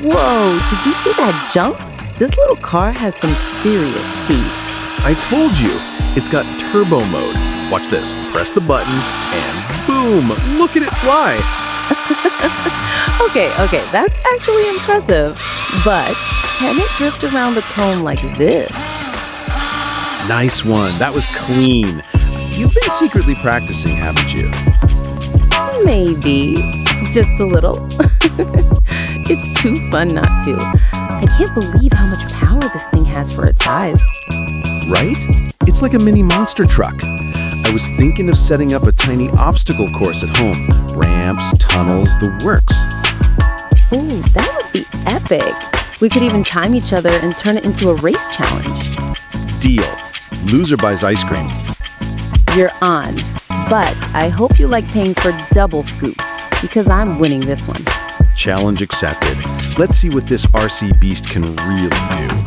Whoa, did you see that jump? This little car has some serious speed. I told you, it's got turbo mode. Watch this. Press the button and boom! Look at it fly! Okay, that's actually impressive. But can it drift around the cone like this? Nice one. That was clean. You've been secretly practicing, haven't you? Maybe. Just a little. It's too fun not to. I can't believe how much power this thing has for its size. Right? It's like a mini monster truck. I was thinking of setting up a tiny obstacle course at home. Ramps, tunnels, the works. Ooh, that would be epic. We could even time each other and turn it into a race challenge. Deal. Loser buys ice cream. You're on. But I hope you like paying for double scoops, because I'm winning this one. Challenge accepted. Let's see what this RC beast can really do.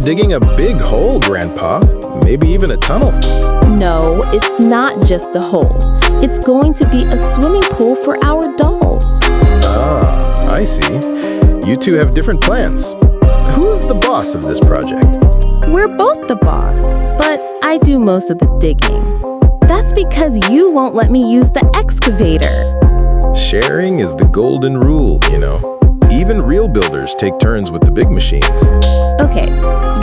Digging a big hole, Grandpa. Maybe even a tunnel. No, it's not just a hole. It's going to be a swimming pool for our dolls. Ah, I see. You two have different plans. Who's the boss of this project? We're both the boss, but I do most of the digging. That's because you won't let me use the excavator. Sharing is the golden rule, you know. Even real builders take turns with the big machines. Okay,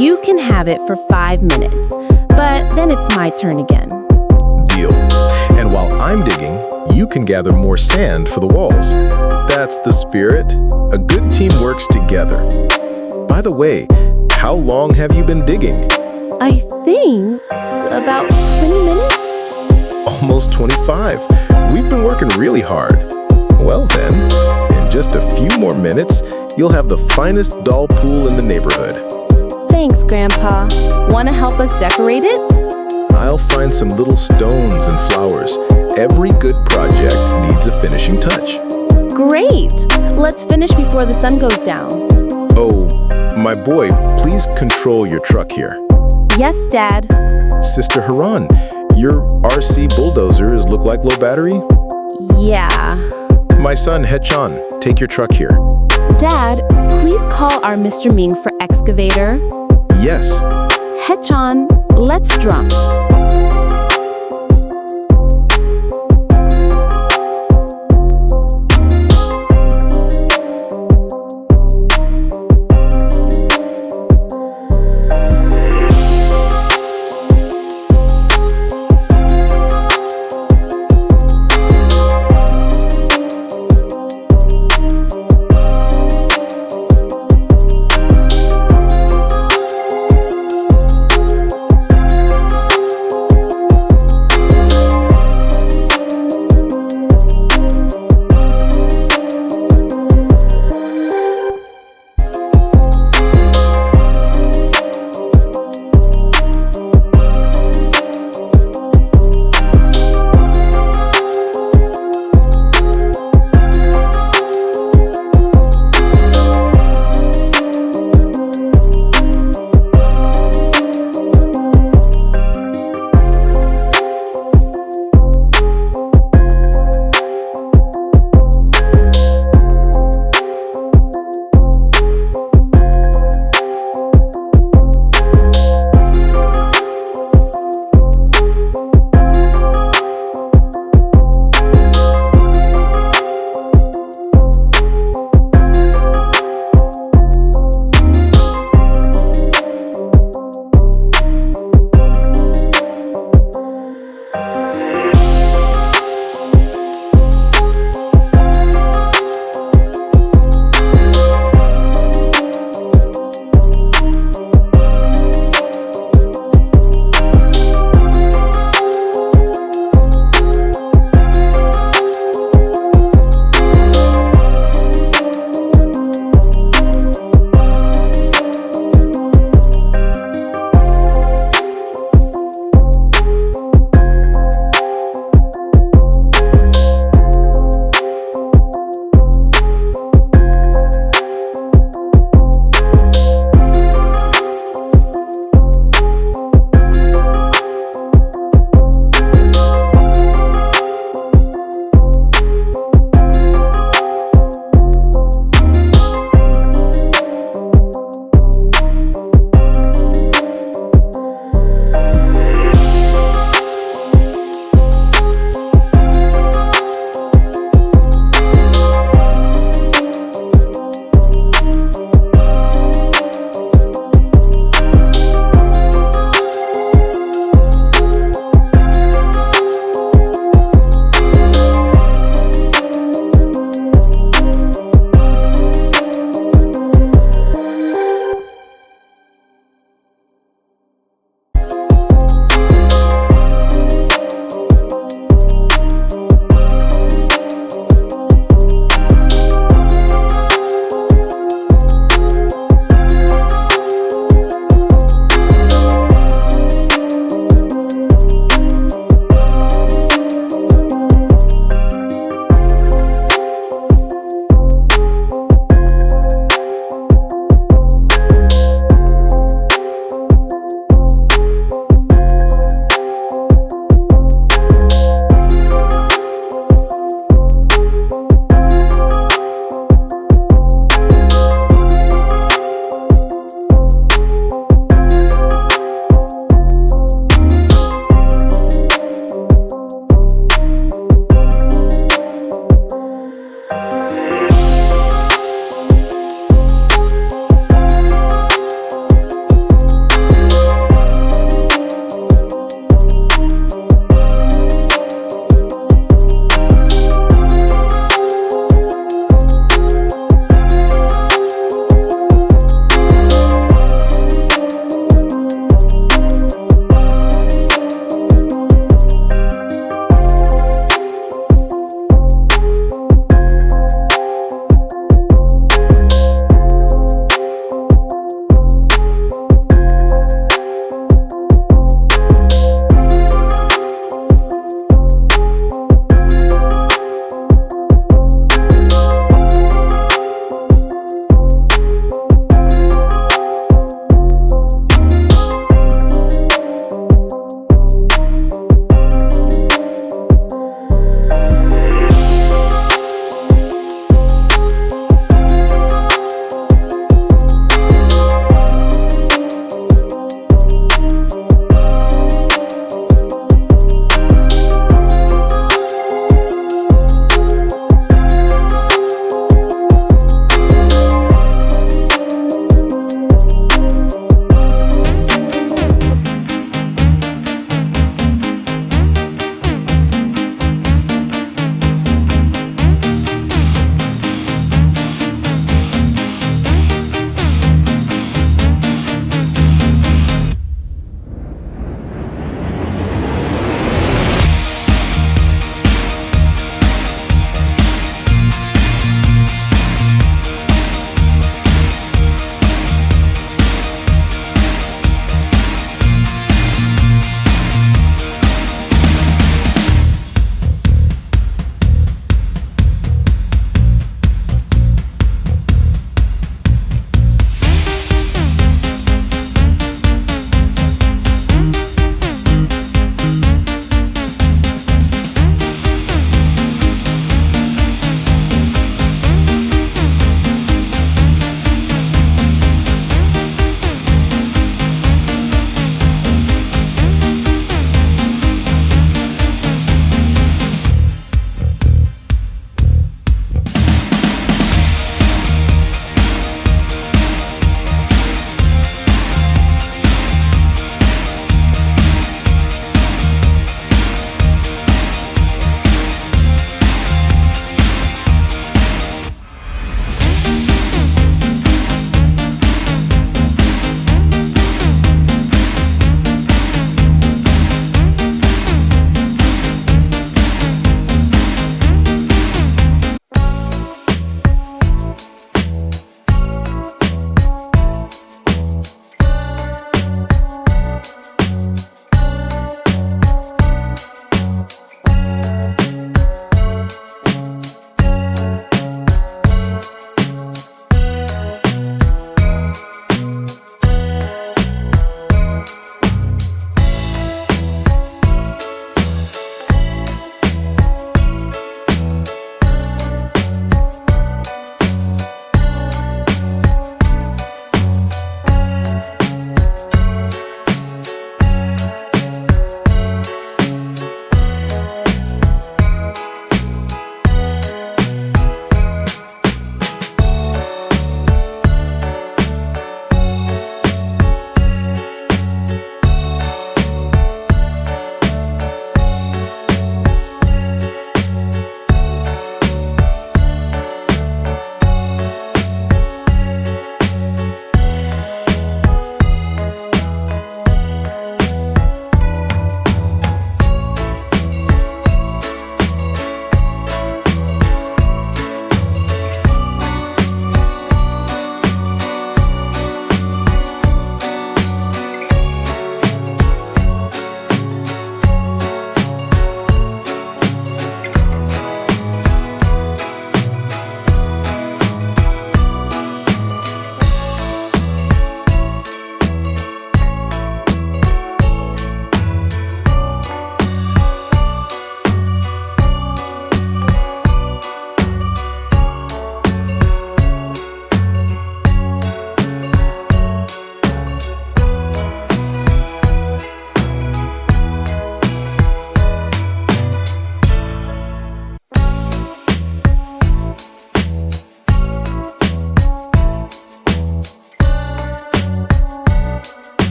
you can have it for 5 minutes, but then it's my turn again. Deal. And while I'm digging, you can gather more sand for the walls. That's the spirit. A good team works together. By the way, how long have you been digging? I think about 20 minutes. Almost 25. We've been working really hard. Well then, in just a few more minutes, you'll have the finest doll pool in the neighborhood. Thanks, Grandpa. Want to help us decorate it? I'll find some little stones and flowers. Every good project needs a finishing touch. Great! Let's finish before the sun goes down. Oh, my boy, please control your truck here. Yes, Dad. Sister Haran, your RC bulldozers look like low battery? Yeah. My son, Hechan, take your truck here. Dad, please call our Mr. Ming for excavator. Yes. Hechan, let's drums.